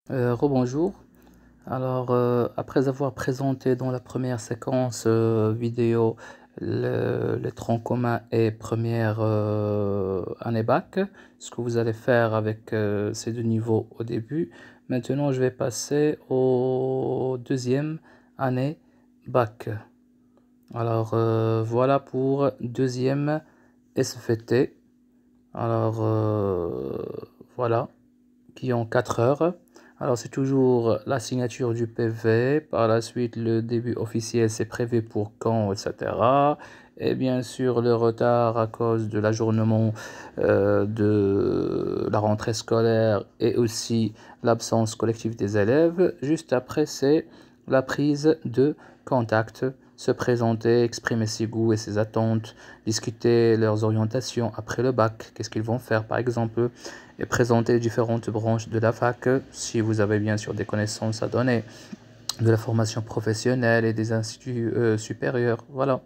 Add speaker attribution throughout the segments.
Speaker 1: Rebonjour. Alors, après avoir présenté dans la première séquence vidéo les troncs communs et première année bac, ce que vous allez faire avec ces deux niveaux au début, maintenant je vais passer au deuxième année bac. Alors, voilà pour deuxième SVT. Alors, voilà, qui ont 4 heures. Alors, c'est toujours la signature du PV. Par la suite, le début officiel, c'est prévu pour quand, etc. Et bien sûr, le retard à cause de l'ajournement de la rentrée scolaire et aussi l'absence collective des élèves. Juste après, c'est la prise de contact, se présenter, exprimer ses goûts et ses attentes, discuter leurs orientations après le bac, qu'est-ce qu'ils vont faire par exemple, et présenter les différentes branches de la fac, si vous avez bien sûr des connaissances à donner, de la formation professionnelle et des instituts supérieurs. Voilà.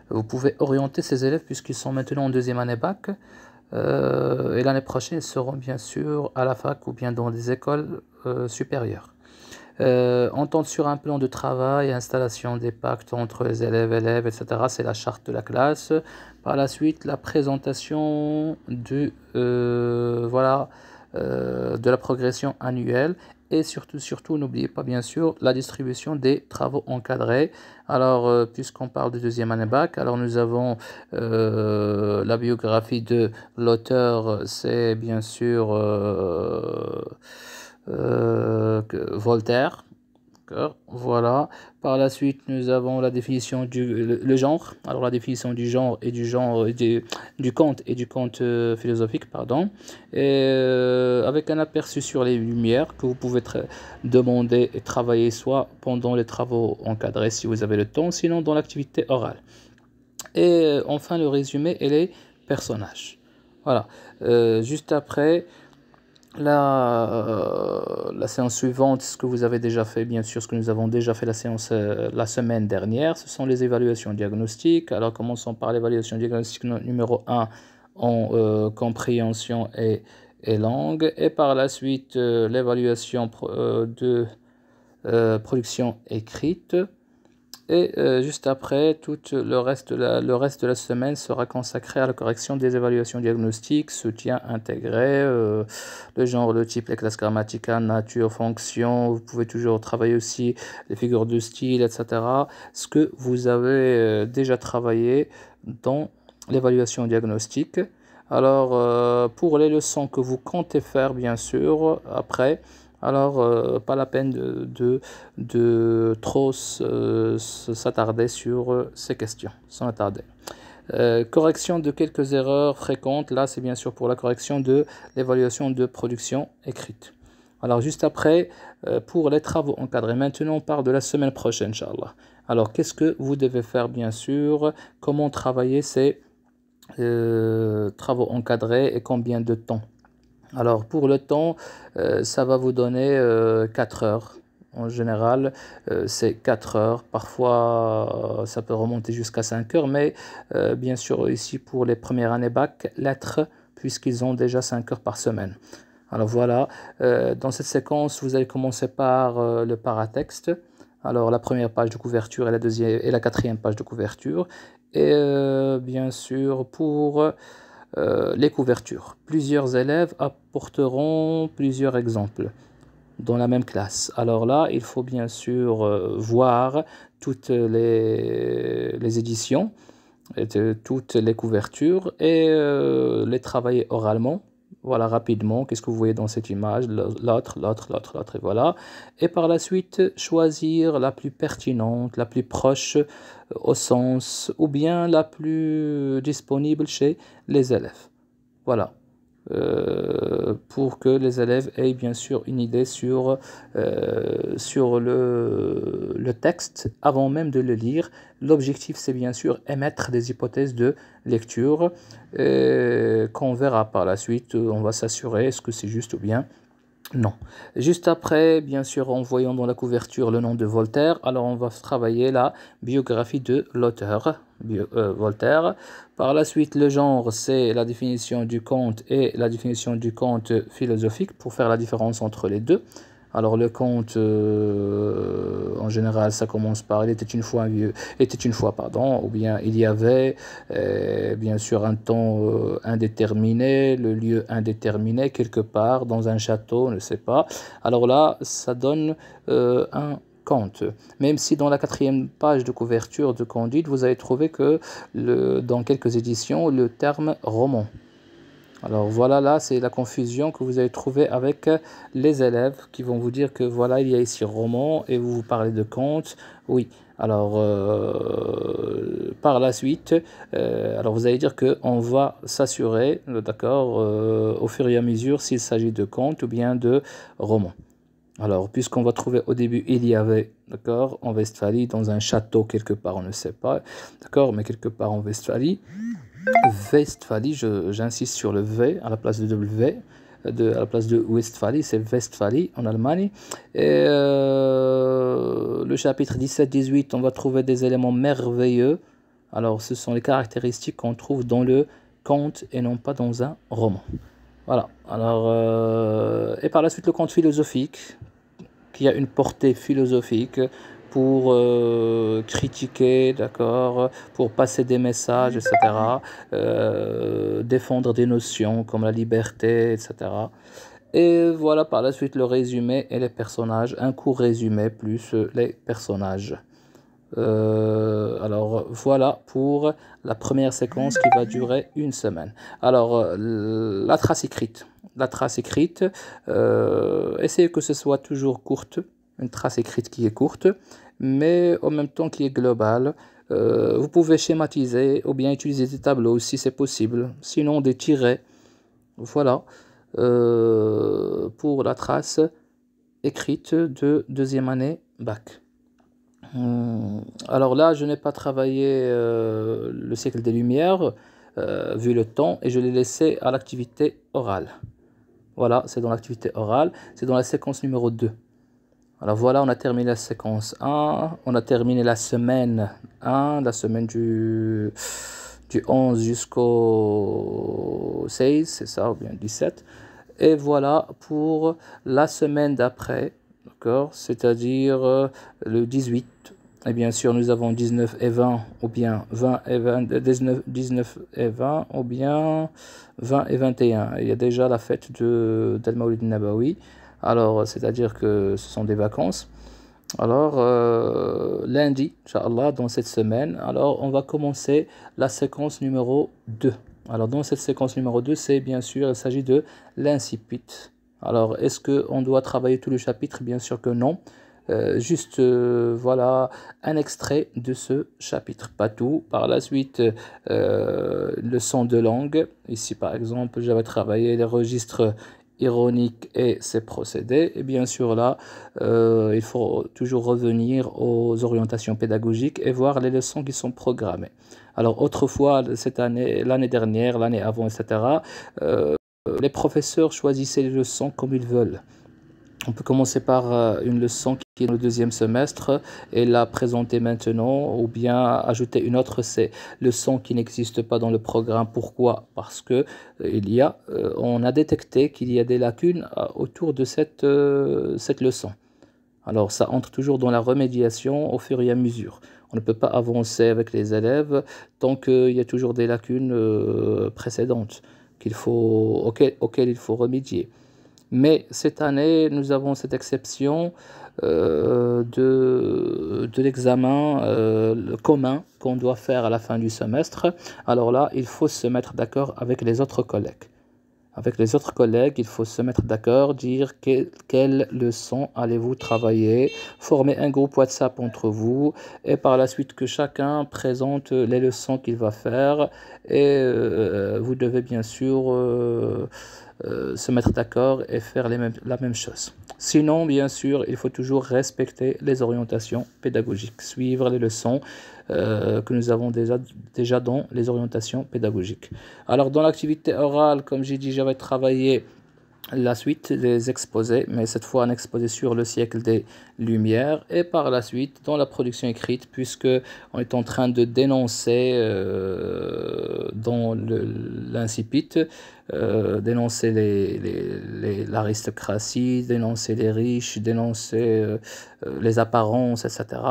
Speaker 1: Vous pouvez orienter ces élèves puisqu'ils sont maintenant en deuxième année bac. Et l'année prochaine, ils seront bien sûr à la fac ou bien dans des écoles supérieures. Entente sur un plan de travail, installation des pactes entre les élèves, etc. C'est la charte de la classe. Par la suite, la présentation de la progression annuelle. Et surtout, n'oubliez pas bien sûr la distribution des travaux encadrés. Alors, puisqu'on parle de deuxième année bac, alors nous avons la biographie de l'auteur, c'est bien sûr Voltaire. Voilà. Par la suite, nous avons la définition le genre. Alors, la définition du genre et du conte et du conte philosophique, pardon. Et avec un aperçu sur les lumières que vous pouvez demander et travailler soit pendant les travaux encadrés si vous avez le temps, sinon dans l'activité orale. Et enfin, le résumé et les personnages. Voilà. Juste après, la séance suivante, ce que vous avez déjà fait, bien sûr, ce que nous avons déjà fait la semaine dernière, ce sont les évaluations diagnostiques. Alors, commençons par l'évaluation diagnostique numéro 1 en compréhension et langue. Et par la suite, l'évaluation de production écrite. Et juste après, tout le reste de la semaine sera consacré à la correction des évaluations diagnostiques, soutien intégré, le genre, le type, les classes grammaticales, nature, fonction. Vous pouvez toujours travailler aussi les figures de style, etc. Ce que vous avez déjà travaillé dans l'évaluation diagnostique. Alors, pour les leçons que vous comptez faire, bien sûr, après, alors, pas la peine de trop s'attarder sur ces questions, sans attarder. Correction de quelques erreurs fréquentes, là c'est bien sûr pour la correction de l'évaluation de production écrite. Alors juste après, pour les travaux encadrés, maintenant on parle de la semaine prochaine, Inch'Allah. Alors qu'est-ce que vous devez faire bien sûr, comment travailler ces travaux encadrés et combien de temps? Alors pour le temps, ça va vous donner 4 heures. En général, c'est 4 heures. Parfois, ça peut remonter jusqu'à 5 heures. Mais bien sûr, ici pour les premières années bac, lettres, puisqu'ils ont déjà 5 heures par semaine. Alors voilà, dans cette séquence, vous allez commencer par le paratexte. Alors la première page de couverture et la deuxième et la quatrième page de couverture. Et bien sûr, pour les couvertures. Plusieurs élèves apporteront plusieurs exemples dans la même classe. Alors là, il faut bien sûr voir toutes les éditions, toutes les couvertures et les travailler oralement. Voilà, rapidement, qu'est-ce que vous voyez dans cette image, l'autre, et voilà. Et par la suite, choisir la plus pertinente, la plus proche au sens, ou bien la plus disponible chez les élèves. Voilà. Pour que les élèves aient bien sûr une idée sur le texte avant même de le lire. L'objectif, c'est bien sûr émettre des hypothèses de lecture qu'on verra par la suite. On va s'assurer est-ce que c'est juste ou bien non. Juste après, bien sûr, en voyant dans la couverture le nom de Voltaire, alors on va travailler la biographie de l'auteur, Voltaire. Par la suite, le genre, c'est la définition du conte et la définition du conte philosophique pour faire la différence entre les deux. Alors le conte, en général, ça commence par il était une fois un vieux, était une fois, pardon, ou bien il y avait, bien sûr, un temps indéterminé, le lieu indéterminé, quelque part, dans un château, on ne sait pas. Alors là, ça donne un conte. Même si dans la 4e page de couverture de Candide, vous avez trouvé que dans quelques éditions, le terme roman. Alors voilà, là, c'est la confusion que vous avez trouvée avec les élèves qui vont vous dire que voilà, il y a ici roman et vous parlez de conte. Oui, alors par la suite, alors vous allez dire qu'on va s'assurer, d'accord, au fur et à mesure s'il s'agit de conte ou bien de roman. Alors, puisqu'on va trouver au début, il y avait, d'accord, en Westphalie, dans un château quelque part, on ne sait pas, d'accord, mais quelque part en Westphalie. Westphalie, j'insiste sur le V à la place de W, à la place de Westphalie, c'est Westphalie en Allemagne. Et le chapitre 17-18, on va trouver des éléments merveilleux. Alors, ce sont les caractéristiques qu'on trouve dans le conte et non pas dans un roman. Voilà. Alors, et par la suite, le conte philosophique, qui a une portée philosophique pour critiquer, d'accord, pour passer des messages, etc., défendre des notions comme la liberté, etc. Et voilà par la suite le résumé et les personnages, un court résumé plus les personnages. Alors voilà pour la première séquence qui va durer une semaine. Alors la trace écrite. La trace écrite, essayez que ce soit toujours courte, une trace écrite qui est courte, mais en même temps qui est globale. Vous pouvez schématiser ou bien utiliser des tableaux si c'est possible, sinon des tirets. Voilà pour la trace écrite de 2e année bac. Alors là, je n'ai pas travaillé le siècle des Lumières, vu le temps, et je l'ai laissé à l'activité orale. Voilà, c'est dans l'activité orale, c'est dans la séquence numéro 2. Alors voilà, on a terminé la séquence 1, on a terminé la semaine 1, la semaine du 11 jusqu'au 16, c'est ça, ou bien 17. Et voilà pour la semaine d'après, d'accord, c'est-à-dire le 18. Et bien sûr, nous avons 19 et 20, ou bien 20 et 20, 19 et 20, ou bien 20 et 21. Il y a déjà la fête d'Al Mawlid Nabawi. Alors, c'est-à-dire que ce sont des vacances. Alors, lundi, Inch'Allah, dans cette semaine, alors on va commencer la séquence numéro 2. Alors, dans cette séquence numéro 2, c'est bien sûr, il s'agit de l'incipit. Alors, est-ce qu'on doit travailler tout le chapitre? Bien sûr que non. Juste, voilà, un extrait de ce chapitre, pas tout. Par la suite, leçon de langue. Ici, par exemple, j'avais travaillé les registres ironiques et ses procédés. Et bien sûr, là, il faut toujours revenir aux orientations pédagogiques et voir les leçons qui sont programmées. Alors, autrefois, cette année, l'année dernière, l'année avant, etc., les professeurs choisissaient les leçons comme ils veulent. On peut commencer par une leçon qui est dans le 2e semestre et la présenter maintenant, ou bien ajouter une autre, c'est leçon qui n'existe pas dans le programme. Pourquoi? Parce que on a détecté qu'il y a des lacunes autour de cette leçon. Alors ça entre toujours dans la remédiation au fur et à mesure. On ne peut pas avancer avec les élèves tant qu'il y a toujours des lacunes précédentes auxquelles il faut remédier. Mais cette année, nous avons cette exception de l'examen commun qu'on doit faire à la fin du semestre. Alors là, il faut se mettre d'accord avec les autres collègues. Avec les autres collègues, il faut se mettre d'accord, dire quelle leçon allez-vous travailler, former un groupe WhatsApp entre vous, et par la suite que chacun présente les leçons qu'il va faire, et vous devez bien sûr se mettre d'accord et faire la même chose. Sinon, bien sûr, il faut toujours respecter les orientations pédagogiques, suivre les leçons que nous avons déjà dans les orientations pédagogiques. Alors, dans l'activité orale, comme j'ai dit, j'avais travaillé la suite des exposés, mais cette fois un exposé sur le siècle des Lumières, et par la suite dans la production écrite, puisque on est en train de dénoncer dans l'incipit dénoncer l'aristocratie, dénoncer les riches, dénoncer les apparences, etc.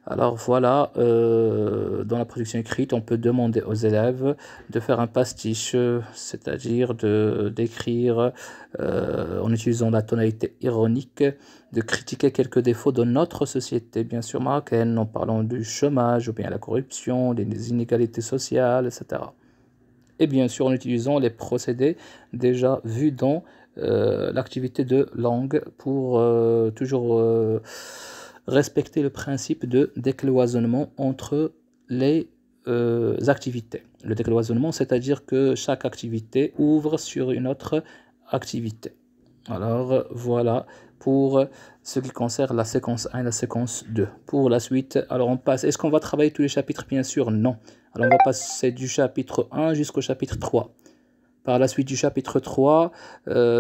Speaker 1: Alors voilà, dans la production écrite, on peut demander aux élèves de faire un pastiche, c'est-à-dire d'écrire en utilisant la tonalité ironique, de critiquer quelques défauts de notre société, bien sûr marocaine, en parlant du chômage ou bien la corruption, des inégalités sociales, etc. Et bien sûr en utilisant les procédés déjà vus dans l'activité de langue pour toujours respecter le principe de décloisonnement entre les activités. Le décloisonnement, c'est-à-dire que chaque activité ouvre sur une autre activité. Alors voilà pour ce qui concerne la séquence 1 et la séquence 2. Pour la suite, alors on passe. Est-ce qu'on va travailler tous les chapitres? Bien sûr, non. Alors on va passer du chapitre 1 jusqu'au chapitre 3. Par la suite du chapitre 3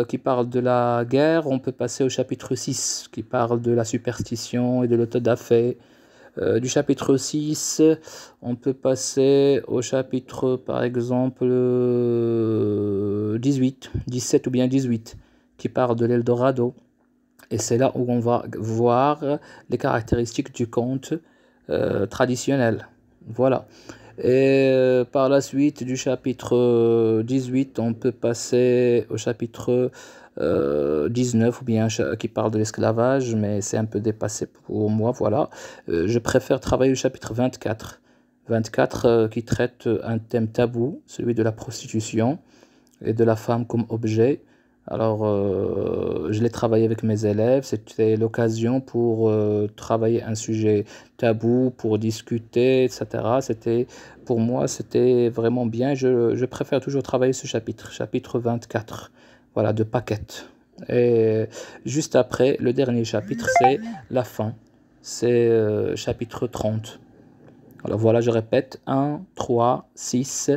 Speaker 1: qui parle de la guerre, on peut passer au chapitre 6 qui parle de la superstition et de l'autodafé. Du chapitre 6, on peut passer au chapitre par exemple 18, 17 ou bien 18 qui parle de l'Eldorado. Et c'est là où on va voir les caractéristiques du conte traditionnel. Voilà. Et par la suite du chapitre 18, on peut passer au chapitre 19, ou bien qui parle de l'esclavage, mais c'est un peu dépassé pour moi, voilà. Je préfère travailler au chapitre 24. 24 qui traite un thème tabou, celui de la prostitution et de la femme comme objet. Alors, je l'ai travaillé avec mes élèves, c'était l'occasion pour travailler un sujet tabou, pour discuter, etc. Pour moi, c'était vraiment bien. Je préfère toujours travailler ce chapitre 24, voilà, de Paquette. Et juste après, le dernier chapitre, c'est la fin, c'est chapitre 30. Alors voilà, je répète, 1, 3, 6,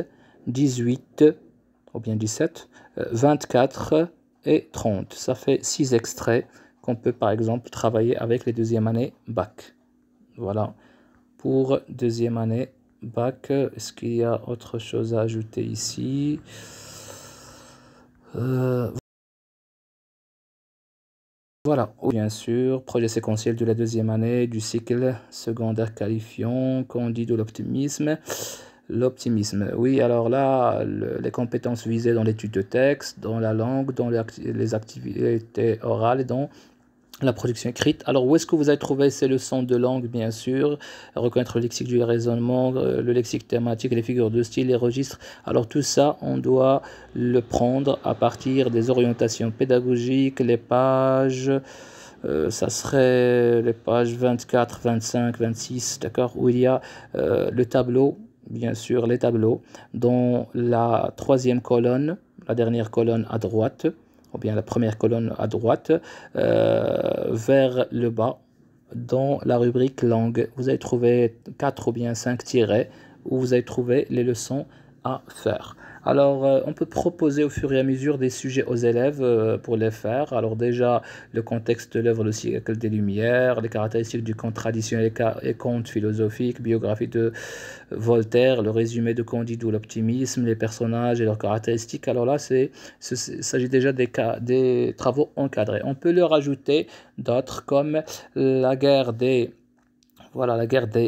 Speaker 1: 18, ou bien 17, 24 et 30. Ça fait 6 extraits qu'on peut par exemple travailler avec les deuxième années bac. Voilà, pour deuxième année bac, est-ce qu'il y a autre chose à ajouter ici? Voilà, bien sûr, projet séquentiel de la deuxième année du cycle secondaire qualifiant, qu'on dit de l'optimisme. L'optimisme, oui, alors là, les compétences visées dans l'étude de texte, dans la langue, dans les activités orales et dans la production écrite. Alors, où est-ce que vous avez trouvé ces leçons de langue, bien sûr? Reconnaître le lexique du raisonnement, le lexique thématique, les figures de style, les registres. Alors, tout ça, on doit le prendre à partir des orientations pédagogiques, les pages. Ça serait les pages 24, 25, 26, d'accord, où il y a le tableau, bien sûr, les tableaux, dans la troisième colonne, la dernière colonne à droite, ou bien la première colonne à droite, vers le bas, dans la rubrique langue. Vous allez trouver 4 ou bien 5 tirets où vous allez trouver les leçons à faire. Alors, on peut proposer au fur et à mesure des sujets aux élèves pour les faire. Alors déjà, le contexte de l'œuvre, le siècle des Lumières, les caractéristiques du conte traditionnel et conte philosophique, biographie de Voltaire, le résumé de Candide ou l'optimisme, les personnages et leurs caractéristiques. Alors là, il s'agit déjà des travaux encadrés. On peut leur ajouter d'autres comme la guerre des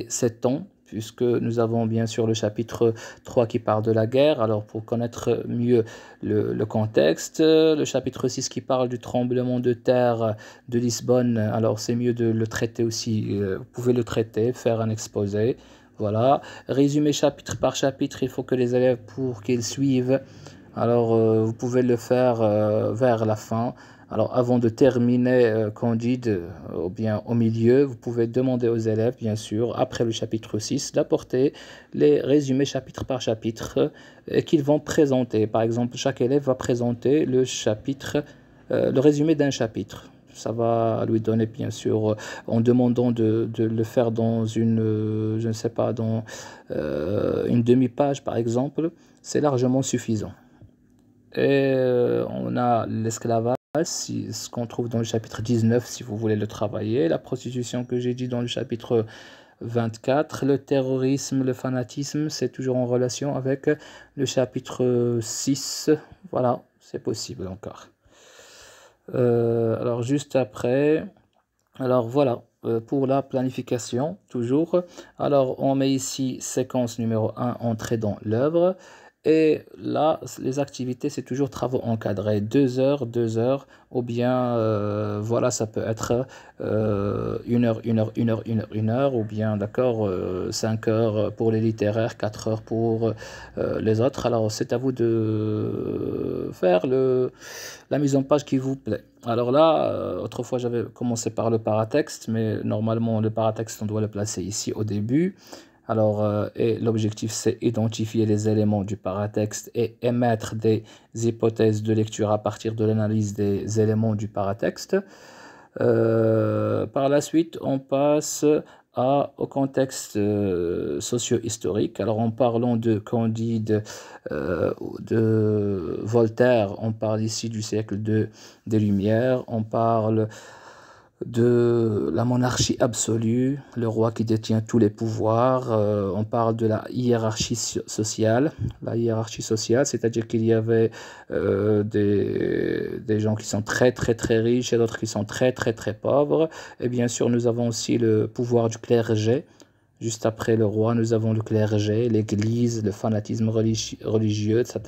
Speaker 1: 7 ans, puisque nous avons bien sûr le chapitre 3 qui parle de la guerre, alors pour connaître mieux le contexte, le chapitre 6 qui parle du tremblement de terre de Lisbonne, alors c'est mieux de le traiter aussi, vous pouvez le traiter, faire un exposé, voilà, résumé chapitre par chapitre, il faut que les élèves, pour qu'ils suivent, alors vous pouvez le faire vers la fin. Alors, avant de terminer Candide, ou bien au milieu, vous pouvez demander aux élèves, bien sûr, après le chapitre 6, d'apporter les résumés chapitre par chapitre qu'ils vont présenter. Par exemple, chaque élève va présenter le résumé d'un chapitre. Ça va lui donner, bien sûr, en demandant de le faire dans je ne sais pas, dans une demi-page, par exemple, c'est largement suffisant. Et on a l'esclavage, ce qu'on trouve dans le chapitre 19, si vous voulez le travailler. La prostitution que j'ai dit dans le chapitre 24. Le terrorisme, le fanatisme, c'est toujours en relation avec le chapitre 6. Voilà, c'est possible encore. Alors juste après, alors voilà, pour la planification, toujours. Alors on met ici séquence numéro 1, entrée dans l'œuvre. Et là, les activités, c'est toujours travaux encadrés, 2 heures, ou bien, voilà, ça peut être 1 heure, 1 heure, ou bien, d'accord, 5 heures pour les littéraires, 4 heures pour les autres. Alors, c'est à vous de faire la mise en page qui vous plaît. Alors là, autrefois, j'avais commencé par le paratexte, mais normalement, le paratexte, on doit le placer ici au début. Alors, et l'objectif, c'est identifier les éléments du paratexte et émettre des hypothèses de lecture à partir de l'analyse des éléments du paratexte. Par la suite, on passe au contexte socio-historique. Alors, en parlant de Candide, de Voltaire, on parle ici du siècle des Lumières, on parle de la monarchie absolue, le roi qui détient tous les pouvoirs. On parle de la hiérarchie sociale. La hiérarchie sociale, c'est-à-dire qu'il y avait des gens qui sont très très très riches et d'autres qui sont très très très pauvres. Et bien sûr, nous avons aussi le pouvoir du clergé. Juste après le roi, nous avons le clergé, l'église, le fanatisme religieux, etc.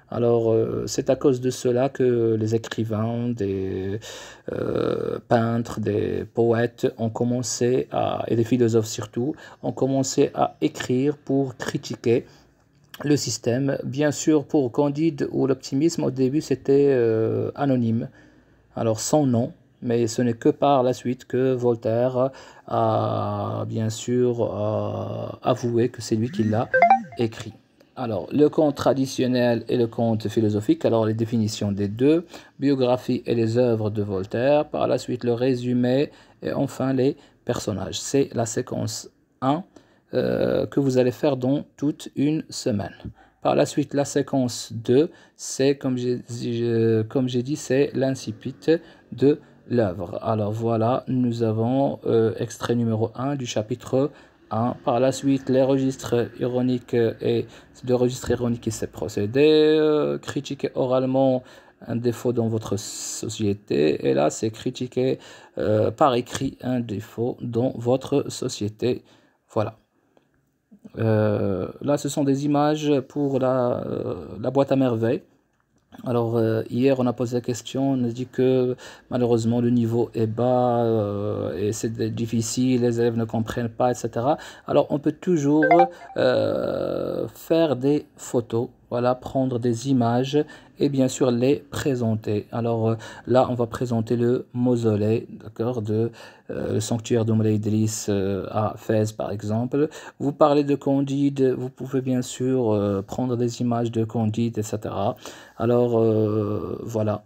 Speaker 1: Alors, c'est à cause de cela que les écrivains, des peintres, des poètes ont commencé et des philosophes surtout, ont commencé à écrire pour critiquer le système. Bien sûr, pour Candide ou l'optimisme, au début, c'était anonyme, alors sans nom, mais ce n'est que par la suite que Voltaire a bien sûr avoué que c'est lui qui l'a écrit. Alors, le conte traditionnel et le conte philosophique, alors les définitions des deux, biographie et les œuvres de Voltaire, par la suite le résumé et enfin les personnages. C'est la séquence 1 que vous allez faire dans toute une semaine. Par la suite, la séquence 2, c'est, comme j'ai dit, c'est l'incipit de l'œuvre. Alors voilà, nous avons extrait numéro 1 du chapitre 1. Par la suite, les registres ironiques et le registre ironique et ses procédés, critiquer oralement un défaut dans votre société. Et là, c'est critiquer par écrit un défaut dans votre société. Voilà. Là, ce sont des images pour la boîte à merveilles. Alors, hier, on a posé la question, on a dit que malheureusement le niveau est bas et c'est difficile, les élèves ne comprennent pas, etc. Alors, on peut toujours faire des photos, voilà, prendre des images et bien sûr les présenter. Alors là, on va présenter le mausolée, d'accord, le sanctuaire de Moulay Idriss à Fès, par exemple. Vous parlez de Candide, vous pouvez bien sûr prendre des images de Candide, etc. Alors voilà,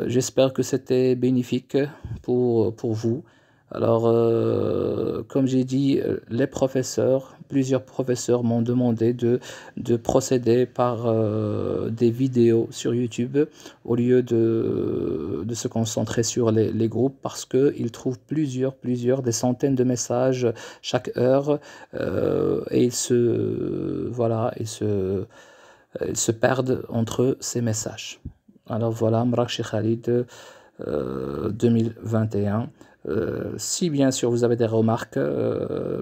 Speaker 1: j'espère que c'était bénéfique pour vous. Alors, comme j'ai dit, les professeurs, plusieurs professeurs m'ont demandé de procéder par des vidéos sur YouTube au lieu de se concentrer sur les groupes parce qu'ils trouvent des centaines de messages chaque heure et ils se perdent entre ces messages. Alors voilà, Mrakchi Khalid 2021. Si bien sûr vous avez des remarques,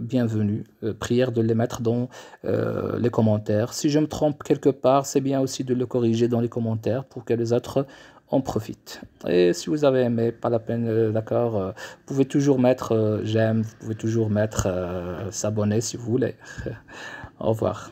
Speaker 1: bienvenue. Prière de les mettre dans les commentaires. Si je me trompe quelque part, c'est bien aussi de le corriger dans les commentaires pour que les autres en profitent. Et si vous avez aimé, pas la peine, d'accord, vous pouvez toujours mettre j'aime, vous pouvez toujours mettre s'abonner si vous voulez. Au revoir.